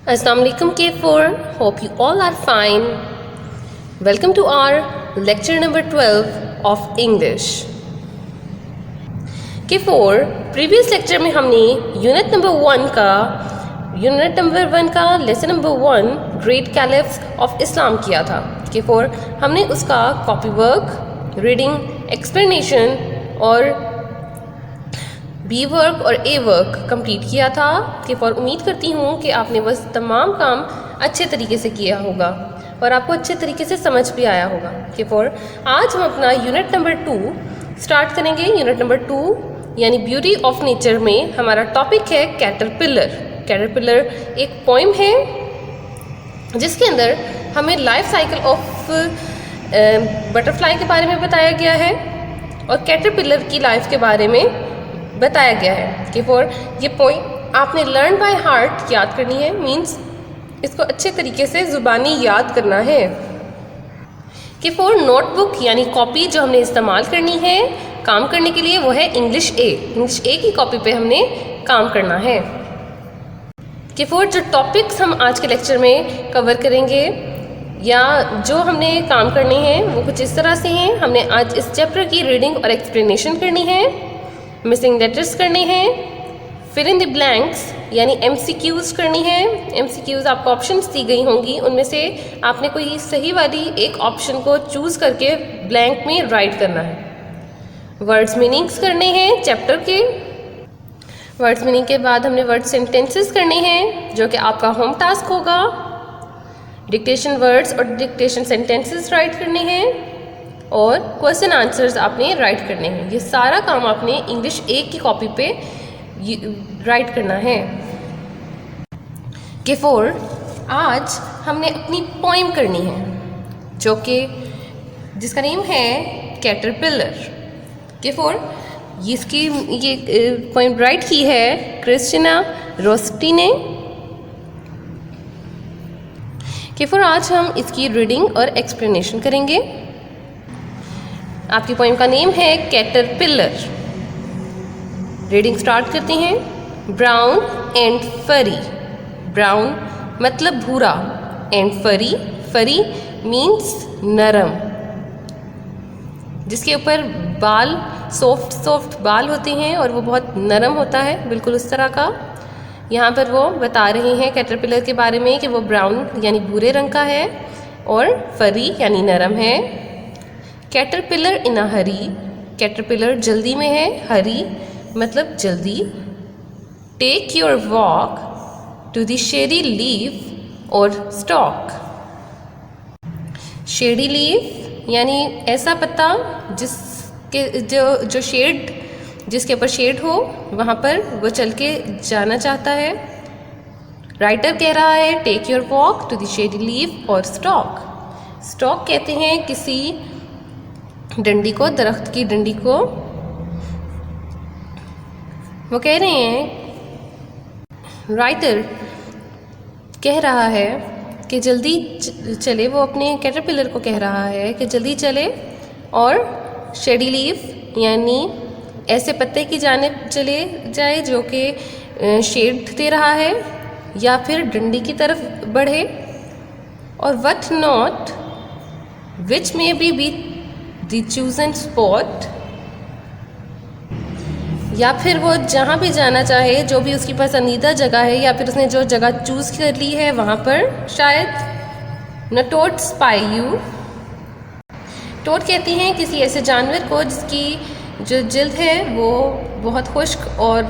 Assalamualaikum K4, hope you all are fine. Welcome to our lecture number 12 of English. K4, previous lecture में हमने unit number 1 का lesson number 1 great caliphs of Islam किया था. K4, हमने उसका copy work, reading, explanation और B work और ए work complete किया था. K4, उम्मीद करती हूँ कि आपने बस तमाम काम अच्छे तरीके से किया होगा और आपको अच्छे तरीके से समझ भी आया होगा. K4, आज हम अपना यूनिट नंबर 2 स्टार्ट करेंगे. यूनिट नंबर 2 यानी ब्यूटी ऑफ नेचर में हमारा टॉपिक है कैटरपिलर. कैटरपिलर एक पोइम है जिसके अंदर हमें लाइफ साइकिल ऑफ बटरफ्लाई के बारे में बताया गया है और कैटरपिलर की लाइफ के बारे में बताया गया है. K4, ये पोइम आपने लर्न बाय हार्ट याद करनी है, मीन्स इसको अच्छे तरीके से ज़ुबानी याद करना है. K4, नोटबुक यानी कॉपी जो हमने इस्तेमाल करनी है काम करने के लिए वो है इंग्लिश ए की कॉपी पे हमने काम करना है. K4, जो टॉपिक्स हम आज के लेक्चर में कवर करेंगे या जो हमने काम करने हैं वो कुछ इस तरह से हैं. हमने आज इस चैप्टर की रीडिंग और एक्सप्लेनेशन करनी है, मिसिंग लेटर्स करने हैं, फिल इन द ब्लैंक्स यानी MCQs करनी है. MCQs आपको ऑप्शंस दी गई होंगी, उनमें से आपने कोई सही वाली एक ऑप्शन को चूज़ करके ब्लैंक में राइट करना है. वर्ड्स मीनिंग्स करने हैं चैप्टर के. वर्ड्स मीनिंग के बाद हमने वर्ड सेंटेंसेस करने हैं जो कि आपका होम टास्क होगा. डिक्टेशन वर्ड्स और डिक्टेशन सेंटेंसेस राइट करने हैं और क्वेश्चन आंसर्स आपने राइट करने हैं. ये सारा काम आपने इंग्लिश ए की कॉपी पे राइट करना है. K4, आज हमने अपनी पोइम करनी है जो कि जिसका नेम है कैटरपिलर. K4, ये पोइम राइट की है क्रिस्टीना रोस्टी ने. K4, आज हम इसकी रीडिंग और एक्सप्लेनेशन करेंगे. आपकी पोइम का नेम है कैटरपिलर. रीडिंग स्टार्ट करते हैं. ब्राउन एंड फरी. ब्राउन मतलब भूरा एंड फरी मीन्स नरम, जिसके ऊपर बाल सॉफ्ट बाल होते हैं और वो बहुत नरम होता है, बिल्कुल उस तरह का. यहाँ पर वो बता रहे हैं कैटरपिलर के बारे में कि वो ब्राउन यानी भूरे रंग का है और फरी यानी नरम है. कैटरपिलर इन अ हरी. कैटरपिलर जल्दी में है, हरी मतलब जल्दी. Take your walk to the shady leaf और स्टॉक. शेडी लीफ यानी ऐसा पत्ता जिसके जो शेड जिसके ऊपर शेड हो वहाँ पर वो चल के जाना चाहता है. राइटर कह रहा है take your walk to the shady leaf और स्टॉक. स्टॉक कहते हैं किसी डंडी को, दरख्त की डंडी को. वो कह रहे हैं, राइटर कह रहा है कि जल्दी चले. वो अपने कैटरपिलर को कह रहा है कि जल्दी चले और शेडी लीफ यानी ऐसे पत्ते की जानिब चले जाए जो कि शेड दे रहा है या फिर डंडी की तरफ बढ़े. और what not which may be the chosen spot, या फिर वो जहाँ भी जाना चाहे, जो भी उसकी पसंदीदा जगह है या फिर उसने जो जगह चूज़ कर ली है वहाँ पर शायद. न टोट स्पाई यू. टोट कहती हैं किसी ऐसे जानवर को जिसकी जो जिल्द है वो बहुत खुश्क और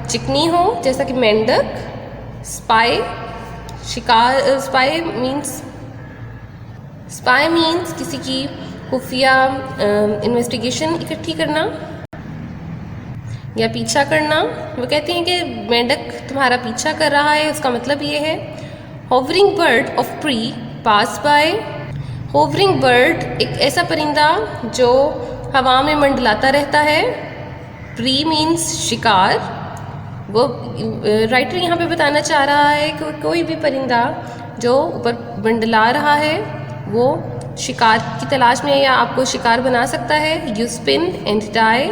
चिकनी हो, जैसा कि मेंढक. स्पाई शिकार. स्पाई मीन्स किसी की खुफिया इन्वेस्टिगेशन इकट्ठी करना या पीछा करना. वो कहते हैं कि मेंढक तुम्हारा पीछा कर रहा है, उसका मतलब ये है. Hovering bird of prey pass by. Hovering bird एक ऐसा परिंदा जो हवा में मंडलाता रहता है. प्री मीन्स शिकार. वो राइटर यहाँ पे बताना चाह रहा है कि कोई भी परिंदा जो ऊपर मंडला रहा है वो शिकार की तलाश में या आपको शिकार बना सकता है. You spin and die.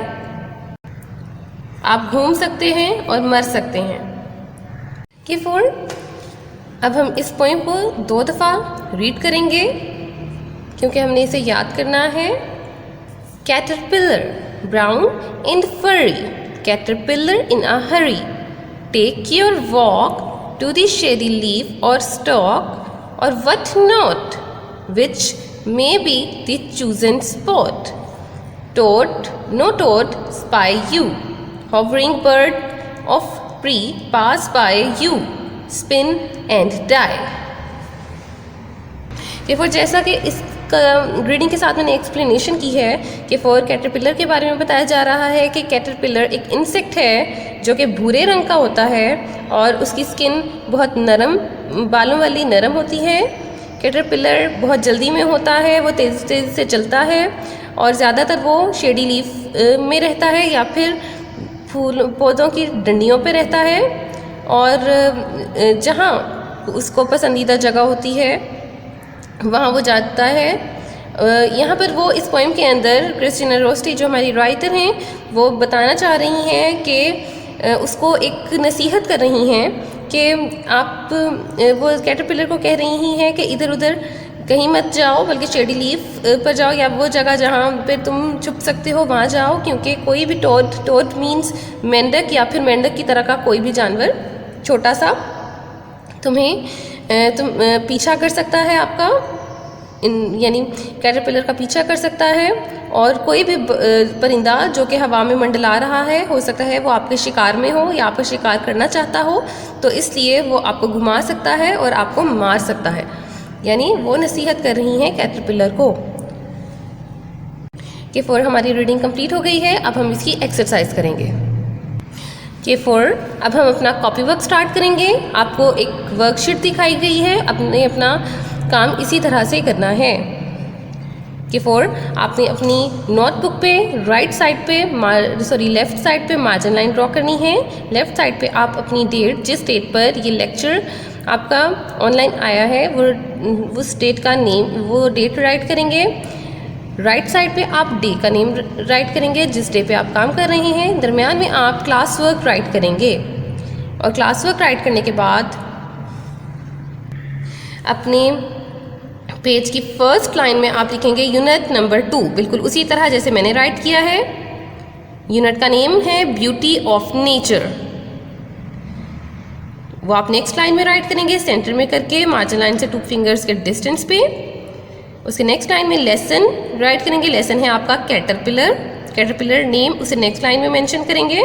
आप घूम सकते हैं और मर सकते हैं. K4, अब हम इस पोएम को 2 दफ़ा रीड करेंगे क्योंकि हमने इसे याद करना है। Caterpillar, brown and furry, caterpillar in a hurry, take your walk to the shady leaf or stalk or what not, which may be the chosen spot. Toad, no toad, spy you, hovering bird of prey pass by you, spin and die. देखो जैसा कि इस reading के साथ मैंने explanation की है कि फॉर कैटरपिलर के बारे में बताया जा रहा है कि कैटरपिलर एक इंसेक्ट है जो कि भूरे रंग का होता है और उसकी स्किन बहुत नरम, बालों वाली नरम होती है। कैटरपिलर बहुत जल्दी में होता है, वो तेज़ी से चलता है और ज़्यादातर वो शेडी लीफ में रहता है या फिर फूल पौधों की डंडियों पे रहता है और जहाँ उसको पसंदीदा जगह होती है वहाँ वो जाता है। यहाँ पर वो इस पोएम के अंदर क्रिस्टीना रोस्टी जो हमारी राइटर हैं वो बताना चाह रही हैं कि उसको एक नसीहत कर रही हैं कि आप वो कैटरपिलर को कह रही हैं कि इधर उधर कहीं मत जाओ बल्कि शेडी लीफ पर जाओ या वो जगह जहाँ पे तुम छुप सकते हो वहाँ जाओ, क्योंकि कोई भी टोड मीन्स मेंढक या फिर मेंढक की तरह का कोई भी जानवर छोटा सा तुम पीछा कर सकता है आपका, यानी कैटरपिलर का पीछा कर सकता है। और कोई भी परिंदा जो कि हवा में मंडला रहा है, हो सकता है वो आपके शिकार में हो या आपका शिकार करना चाहता हो, तो इसलिए वो आपको घुमा सकता है और आपको मार सकता है। यानी वो नसीहत कर रही हैं कैटरपिलर को। कि फॉर हमारी रीडिंग कंप्लीट हो गई है, अब हम इसकी एक्सरसाइज करेंगे। के फॉर अब हम अपना कॉपी वर्क स्टार्ट करेंगे। आपको एक वर्कशीट दिखाई गई है, आपने अपना काम इसी तरह से करना है। कि फॉर आपने अपनी नोटबुक पे लेफ्ट साइड पे मार्जिन लाइन ड्रॉ करनी है। लेफ्ट साइड पे आप अपनी डेट, जिस डेट पर ये लेक्चर आपका ऑनलाइन आया है वो डेट का नेम, वो डेट राइट करेंगे। राइट साइड पे आप डे का नेम राइट करेंगे जिस डे पे आप काम कर रहे हैं। दरमियान में आप क्लास वर्क राइट करेंगे और क्लास वर्क राइट करने के बाद अपने पेज की फर्स्ट लाइन में आप लिखेंगे यूनिट नंबर 2, बिल्कुल उसी तरह जैसे मैंने राइट किया है। यूनिट का नेम है ब्यूटी ऑफ नेचर, वो आप नेक्स्ट लाइन में राइट करेंगे सेंटर में करके मार्जिन लाइन से 2 फिंगर्स के डिस्टेंस पे। उसके नेक्स्ट लाइन में लेसन राइट करेंगे। लेसन है आपका कैटरपिलर नेम, उसे नेक्स्ट लाइन में मेंशन करेंगे।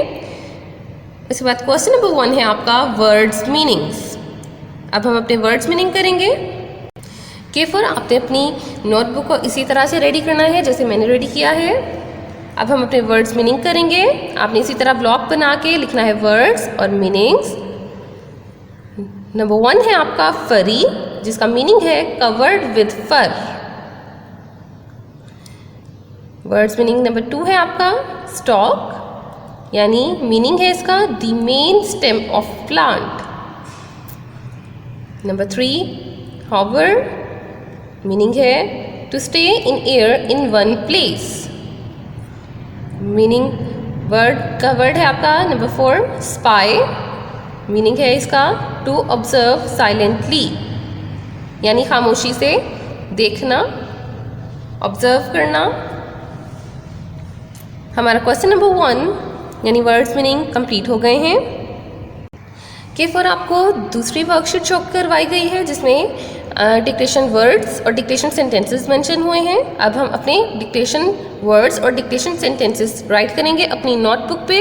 उसके बाद क्वेश्चन नंबर 1 है आपका वर्ड्स मीनिंग्स। अब हम अपने वर्ड्स मीनिंग करेंगे। के फॉर आपने अपनी नोटबुक को इसी तरह से रेडी करना है जैसे मैंने रेडी किया है। अब हम अपने वर्ड्स मीनिंग करेंगे। आपने इसी तरह ब्लॉक बना के लिखना है वर्ड्स और मीनिंग्स। नंबर 1 है आपका फरी, जिसका मीनिंग है covered with fur. Words meaning number 2 है आपका स्टॉक, यानी मीनिंग है इसका the main stem of plant. Number 3 hover, meaning है to stay in air in one place. Meaning का वर्ड है आपका नंबर 4 स्पाई, मीनिंग है इसका टू ऑब्जर्व साइलेंटली, यानी खामोशी से देखना, ऑब्जर्व करना। हमारा क्वेश्चन नंबर 1 यानी वर्ड्स मीनिंग कंप्लीट हो गए हैं। के फॉर आपको दूसरी वर्कशीट शो करवाई गई है जिसमें डिक्टेशन वर्ड्स और डिक्टेशन सेंटेंसेस मेंशन हुए हैं। अब हम अपने डिक्टेशन वर्ड्स और डिक्टेशन सेंटेंसेस राइट करेंगे अपनी नोटबुक पे,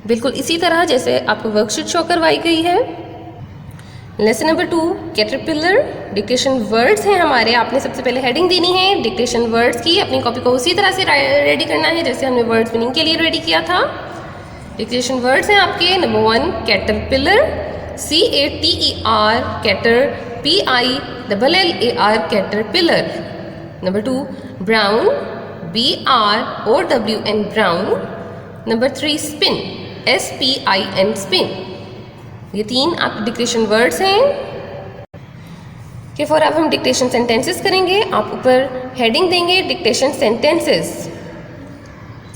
बिल्कुल इसी तरह जैसे आपको वर्कशीट शो करवाई गई है। Lesson number 2 caterpillar, dictation words हैं हमारे। आपने सबसे पहले हेडिंग देनी है डिक्टेशन वर्ड्स की। अपनी कॉपी को उसी तरह से रेडी करना है जैसे हमने वर्ड्स मीनिंग के लिए रेडी किया था। डिक्टेशन वर्ड्स हैं आपके number 1 caterpillar, CATER cater, PILLAR caterpillar. Number 2 brown, BROWN brown. Number 3 spin, SPIN spin. ये 3 आपके डिक्टेशन वर्ड्स हैं। के फॉर अब हम डिक्टेशन सेंटेंसेस करेंगे। आप ऊपर हेडिंग देंगे डिक्टेशन सेंटेंसेस।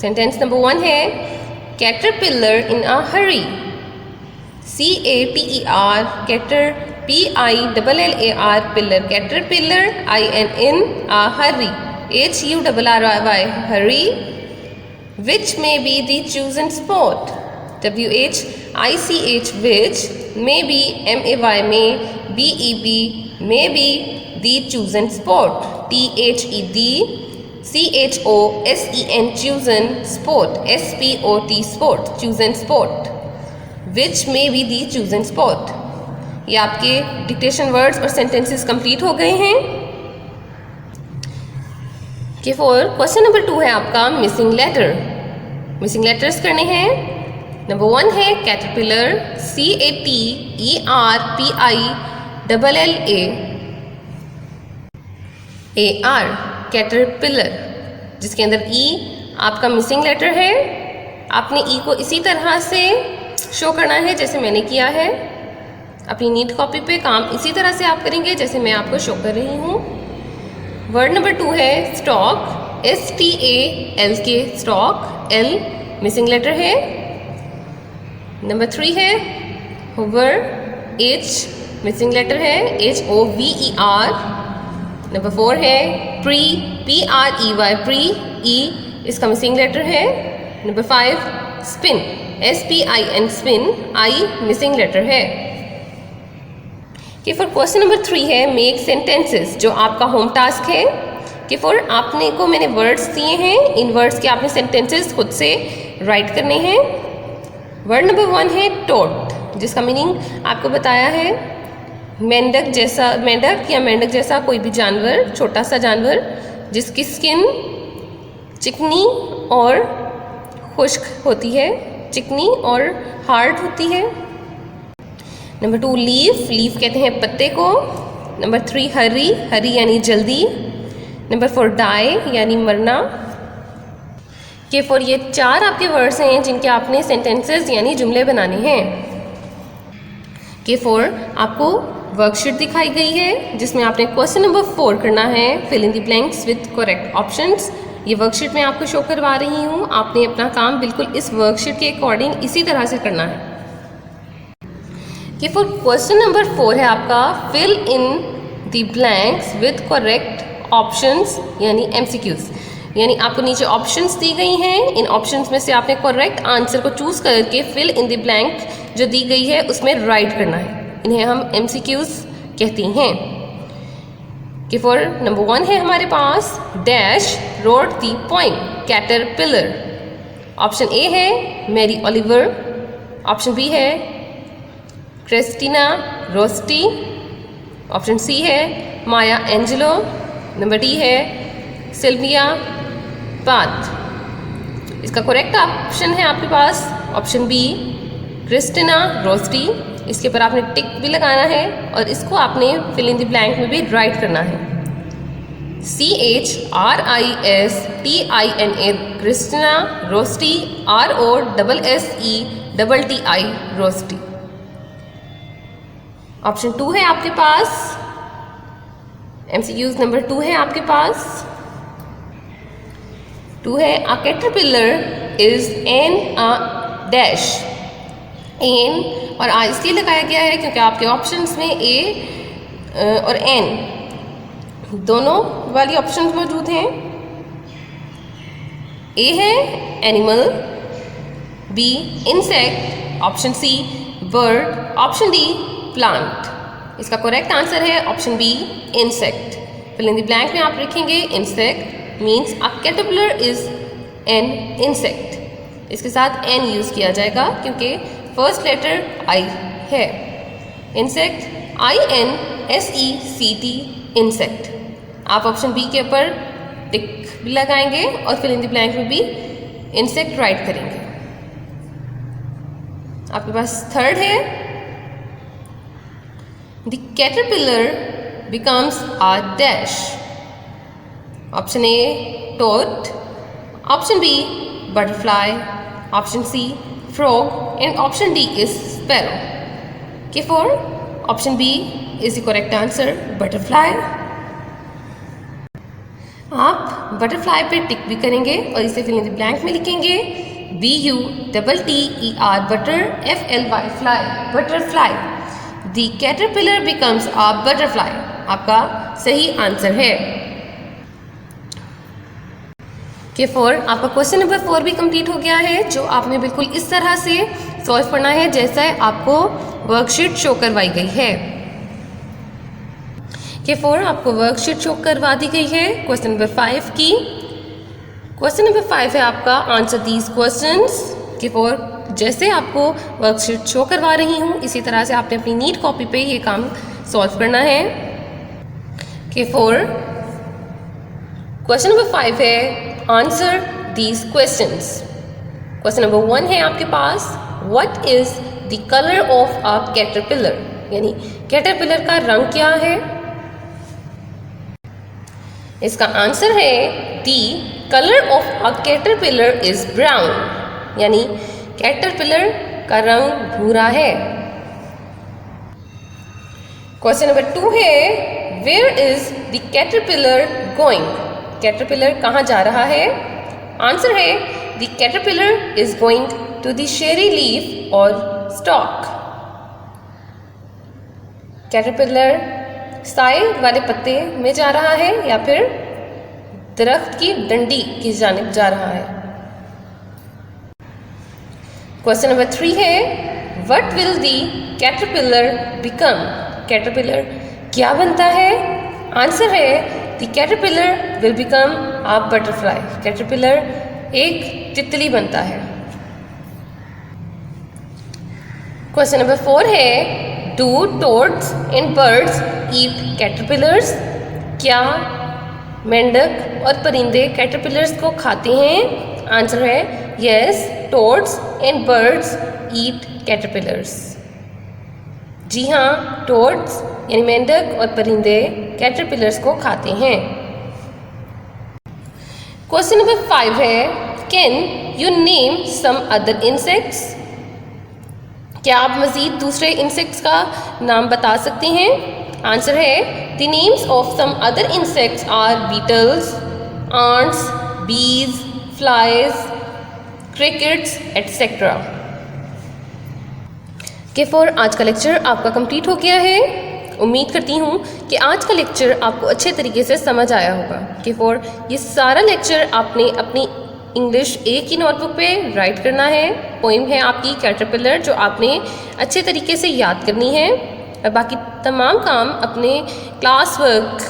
सेंटेंस नंबर 1 है caterpillar in a Hari. CATER cater, PILLAR pillar caterpillar, INN hurry, HURRY hurry. Which may be the chosen sport? WHICH which, maybe MAY may, BEB may be the chosen sport, THED CHOSEN chosen sport, SPOT sport chosen sport. Which may be the chosen sport. ये आपके dictation words और sentences complete हो गए हैं। के four question number 2 है आपका missing letter. Missing letters करने हैं। नंबर 1 है कैटरपिलर, CATERPILLAAR कैटरपिलर, जिसके अंदर ई आपका मिसिंग लेटर है। आपने ई को इसी तरह से शो करना है जैसे मैंने किया है। अपनी नीट कॉपी पे काम इसी तरह से आप करेंगे जैसे मैं आपको शो कर रही हूँ। वर्ड नंबर 2 है stalk, STALK stalk, L missing letter है। नंबर 3 है होवर, H मिसिंग लेटर है, HOVER। नंबर 4 है प्री, PREY प्री, E इसका मिसिंग लेटर है। Number 5 spin, SPIN spin, I missing letter है। कि फॉर क्वेश्चन नंबर 3 है मेक सेंटेंसेस, जो आपका होम टास्क है। कि फॉर आपने को मैंने वर्ड्स दिए हैं, इन वर्ड्स के आपने सेंटेंसेस खुद से राइट करने हैं। वर्ड नंबर 1 है टोट, जिसका मीनिंग आपको बताया है मेंढक जैसा, मेंढक या मेंढक जैसा कोई भी जानवर, छोटा सा जानवर जिसकी स्किन चिकनी और खुश्क होती है, चिकनी और हार्ड होती है। नंबर 2 लीफ, लीफ कहते हैं पत्ते को। नंबर 3 हरी, हरी यानी जल्दी। नंबर 4 डाई यानी मरना। के 4 ये 4 आपके वर्ड्स हैं जिनके आपने सेंटेंसेस यानी जुमले बनाने हैं। के 4 आपको वर्कशीट दिखाई गई है जिसमें आपने क्वेश्चन नंबर 4 करना है, fill in the blanks with correct options. ये वर्कशीट मैं आपको शो करवा रही हूँ, आपने अपना काम बिल्कुल इस वर्कशीट के अकॉर्डिंग इसी तरह से करना है। कि फॉर क्वेश्चन नंबर 4 है आपका fill in the blanks with correct options यानी MCQs। यानी आपको नीचे ऑप्शंस दी गई हैं, इन ऑप्शंस में से आपने करेक्ट आंसर को चूज करके फिल इन द ब्लैंक जो दी गई है उसमें राइट करना है। इन्हें हम MCQs कहती हैं। कि फॉर नंबर 1 है हमारे पास dash wrote the poem caterpillar. Option A है मैरी ओलिवर। ऑप्शन बी है क्रिस्टीना रोस्टी। ऑप्शन सी है माया एंजेलो। नंबर डी है सिल्विया पाथ। इसका करेक्ट ऑप्शन है आपके पास ऑप्शन बी क्रिस्टीना रोस्टी। इसके ऊपर आपने टिक भी लगाना है और इसको आपने फिल इन द ब्लैंक में भी राइट करना है। CHRISTINA Christina Rossetti, ROSSETTI Rossetti. Option 2 है आपके पास, MCQs नंबर 2 है आपके पास। 2 है a caterpillar is an a dash. An और आ इसलिए लगाया गया है क्योंकि आपके ऑप्शंस में ए और एन दोनों वाली ऑप्शंस मौजूद हैं। ए है animal, B insect, option C bird, option D plant. इसका करेक्ट आंसर है option B insect. Fill in the blank में आप लिखेंगे insect means a caterpillar is an insect. इसके साथ एन यूज किया जाएगा क्योंकि फर्स्ट लेटर आई है। Insect INSECT insect. आप ऑप्शन बी के ऊपर टिक भी लगाएंगे और फिल इन द ब्लैंक में भी इंसेक्ट राइट करेंगे। आपके पास थर्ड है the caterpillar becomes a dash. Option A toad, option B butterfly, option C frog and option D is sparrow. Okay, for option B is the correct answer butterfly. आप butterfly पे टिक भी करेंगे और इसे फिल इन द ब्लैंक में लिखेंगे BUTTER butter, FLY fly, butterfly. The caterpillar becomes a butterfly. आपका सही आंसर है। के 4 आपका क्वेश्चन नंबर 4 भी कंप्लीट हो गया है, जो आपने बिल्कुल इस तरह से सॉल्व करना है जैसा आपको वर्कशीट शो करवाई गई है। के 4 आपको वर्कशीट शो करवा दी गई है क्वेश्चन नंबर 5 की। क्वेश्चन नंबर 5 है आपका आंसर दीज क्वेश्चंस। के 4 जैसे आपको वर्कशीट शो करवा रही हूँ इसी तरह से आपने अपनी नीट कॉपी पे ये काम सॉल्व करना है। के 4 क्वेश्चन नंबर 5 है answer these questions. Question number 1 है आपके पास, what is the colour of a caterpillar, यानी कैटरपिलर का रंग क्या है। इसका आंसर है the colour of a caterpillar is brown, यानी कैटरपिलर का रंग भूरा है। क्वेश्चन नंबर 2 है where is the caterpillar going, caterpillar कहाँ जा रहा है। आंसर है the caterpillar is going to the shady leaf और स्टॉक। कैटरपिलर साए वाले पत्ते में जा रहा है या फिर दरख्त की डंडी की जानिब जा रहा है। क्वेश्चन नंबर 3 है what will the caterpillar become, caterpillar क्या बनता है। आंसर है the caterpillar will become a butterfly, caterpillar एक तितली बनता है। क्वेश्चन नंबर 4 है do toads and birds eat caterpillars, क्या मेंढक और परिंदे कैटरपिलर्स को खाते हैं। आंसर है yes, toads and birds eat caterpillars. जी हाँ, टोड्स यानी मेंढक और परिंदे कैटरपिलर्स को खाते हैं। क्वेश्चन नंबर 5 है can you name some other insects, क्या आप मज़ीद दूसरे इंसेक्ट्स का नाम बता सकते हैं। आंसर है the names of some other insects are beetles, ants, bees, flies, crickets etcetera. के 4 आज का लेक्चर आपका कंप्लीट हो गया है। उम्मीद करती हूँ कि आज का लेक्चर आपको अच्छे तरीके से समझ आया होगा। के 4 ये सारा लेक्चर आपने अपनी इंग्लिश एक ही नोटबुक पे राइट करना है। पोइम है आपकी कैटरपिलर जो आपने अच्छे तरीके से याद करनी है, और बाकी तमाम काम अपने क्लास वर्क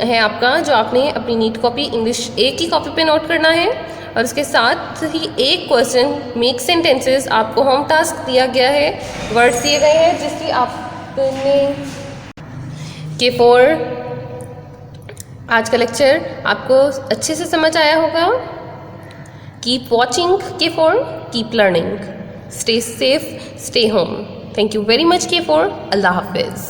है आपका जो आपने अपनी नीट कॉपी इंग्लिश एक ही कॉपी पे नोट करना है, और उसके साथ ही एक क्वेश्चन मेक सेंटेंसेस आपको होम टास्क दिया गया है, वर्ड्स दिए गए हैं जिसकी आपने के 4 आज का लेक्चर आपको अच्छे से समझ आया होगा। Keep watching K4, keep learning. Stay safe, stay home. Thank you very much K4. Allah Hafiz.